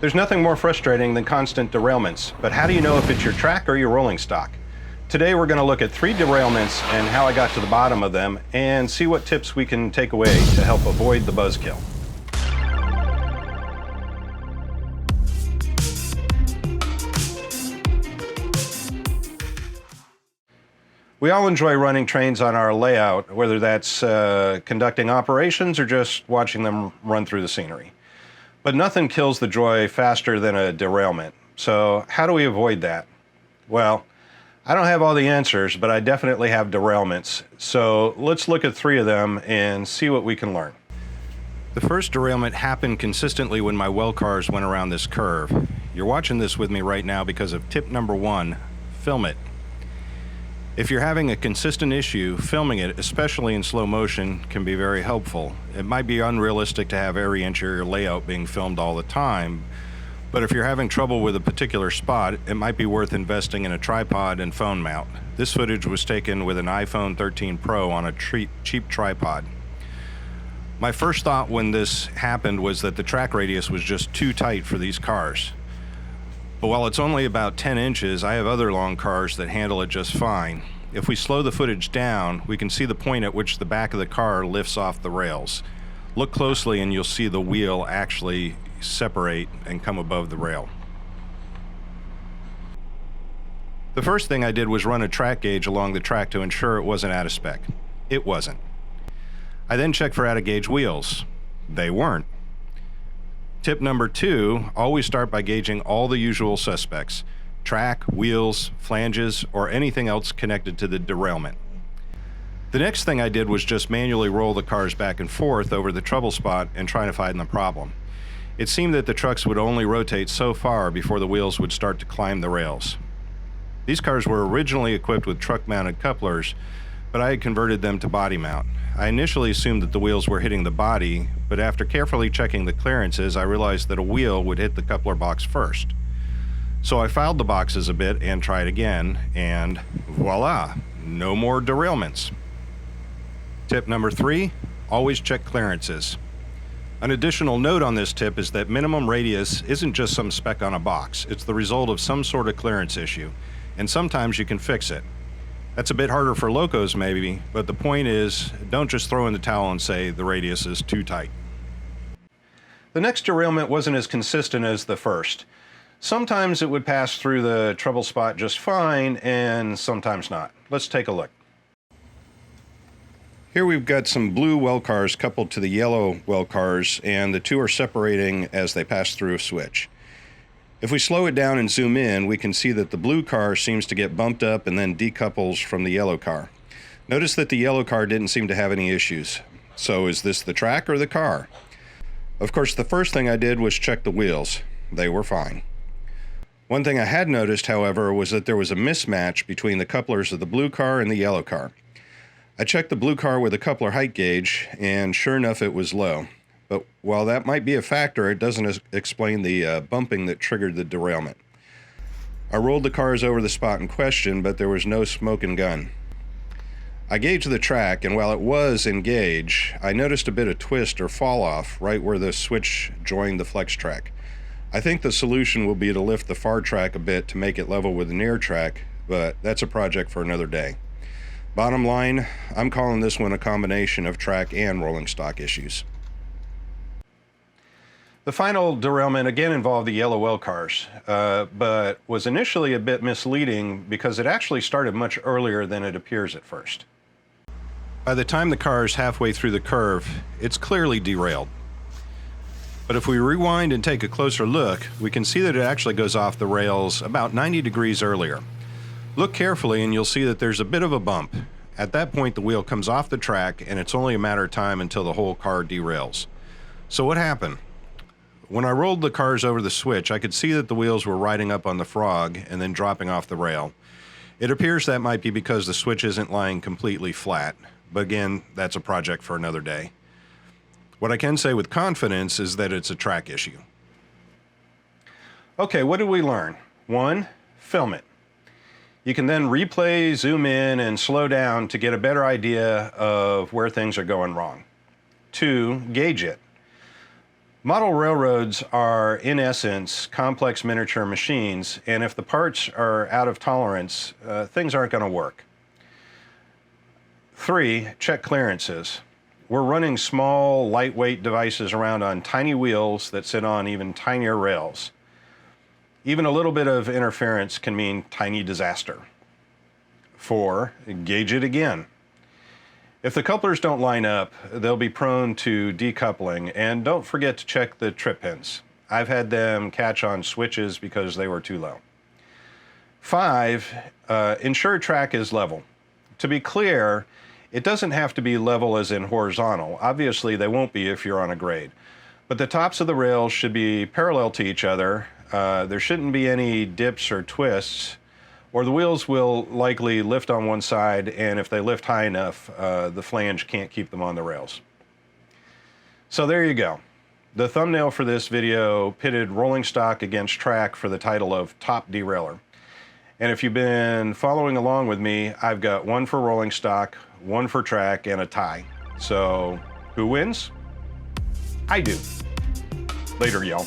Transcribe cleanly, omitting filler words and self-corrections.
There's nothing more frustrating than constant derailments, but how do you know if it's your track or your rolling stock? Today we're going to look at 3 derailments and how I got to the bottom of them and see what tips we can take away to help avoid the buzzkill. We all enjoy running trains on our layout, whether that's conducting operations or just watching them run through the scenery. But nothing kills the joy faster than a derailment. So how do we avoid that? Well, I don't have all the answers, but I definitely have derailments. So let's look at 3 of them and see what we can learn. The first derailment happened consistently when my well cars went around this curve. You're watching this with me right now because of tip number 1, film it. If you're having a consistent issue, filming it, especially in slow motion, can be very helpful. It might be unrealistic to have every inch of your layout being filmed all the time, but if you're having trouble with a particular spot, it might be worth investing in a tripod and phone mount. This footage was taken with an iPhone 13 Pro on a cheap tripod. My first thought when this happened was that the track radius was just too tight for these cars. But while it's only about 10 inches, I have other long cars that handle it just fine. If we slow the footage down, we can see the point at which the back of the car lifts off the rails. Look closely and you'll see the wheel actually separate and come above the rail. The first thing I did was run a track gauge along the track to ensure it wasn't out of spec. It wasn't. I then checked for out of gauge wheels. They weren't. Tip number 2, always start by gauging all the usual suspects: track, wheels, flanges, or anything else connected to the derailment. The next thing I did was just manually roll the cars back and forth over the trouble spot and try to find the problem. It seemed that the trucks would only rotate so far before the wheels would start to climb the rails. These cars were originally equipped with truck-mounted couplers, but I had converted them to body mount. I initially assumed that the wheels were hitting the body, but after carefully checking the clearances, I realized that a wheel would hit the coupler box first. So I filed the boxes a bit and tried again, and voila, no more derailments. Tip number 3, always check clearances. An additional note on this tip is that minimum radius isn't just some spec on a box, it's the result of some sort of clearance issue, and sometimes you can fix it. That's a bit harder for locos maybe, but the point is, don't just throw in the towel and say the radius is too tight. The next derailment wasn't as consistent as the first. Sometimes it would pass through the trouble spot just fine, and sometimes not. Let's take a look. Here we've got some blue well cars coupled to the yellow well cars, and the 2 are separating as they pass through a switch. If we slow it down and zoom in, we can see that the blue car seems to get bumped up and then decouples from the yellow car. Notice that the yellow car didn't seem to have any issues. So is this the track or the car? Of course, the first thing I did was check the wheels. They were fine. One thing I had noticed, however, was that there was a mismatch between the couplers of the blue car and the yellow car. I checked the blue car with a coupler height gauge, and sure enough, it was low. But while that might be a factor, it doesn't explain the bumping that triggered the derailment. I rolled the cars over the spot in question, but there was no smoke and gun. I gauged the track, and while it was in gauge, I noticed a bit of twist or fall off right where the switch joined the flex track. I think the solution will be to lift the far track a bit to make it level with the near track, but that's a project for another day. Bottom line, I'm calling this one a combination of track and rolling stock issues. The final derailment again involved the yellow well cars, but was initially a bit misleading because it actually started much earlier than it appears at first. By the time the car is halfway through the curve, it's clearly derailed. But if we rewind and take a closer look, we can see that it actually goes off the rails about 90 degrees earlier. Look carefully and you'll see that there's a bit of a bump. At that point, the wheel comes off the track and it's only a matter of time until the whole car derails. So what happened? When I rolled the cars over the switch, I could see that the wheels were riding up on the frog and then dropping off the rail. It appears that might be because the switch isn't lying completely flat, but again, that's a project for another day. What I can say with confidence is that it's a track issue. Okay, what did we learn? 1, film it. You can then replay, zoom in, and slow down to get a better idea of where things are going wrong. 2, gauge it. Model railroads are, in essence, complex miniature machines, and if the parts are out of tolerance, things aren't going to work. 3, check clearances. We're running small, lightweight devices around on tiny wheels that sit on even tinier rails. Even a little bit of interference can mean tiny disaster. 4, gauge it again. If the couplers don't line up, they'll be prone to decoupling, and don't forget to check the trip pins. I've had them catch on switches because they were too low. 5, ensure track is level. To be clear, it doesn't have to be level as in horizontal. Obviously, they won't be if you're on a grade. But the tops of the rails should be parallel to each other. There shouldn't be any dips or twists, or the wheels will likely lift on one side, and if they lift high enough, the flange can't keep them on the rails. So there you go. The thumbnail for this video pitted rolling stock against track for the title of Top Derailer. And if you've been following along with me, I've got one for rolling stock, one for track, and a tie. So who wins? I do. Later, y'all.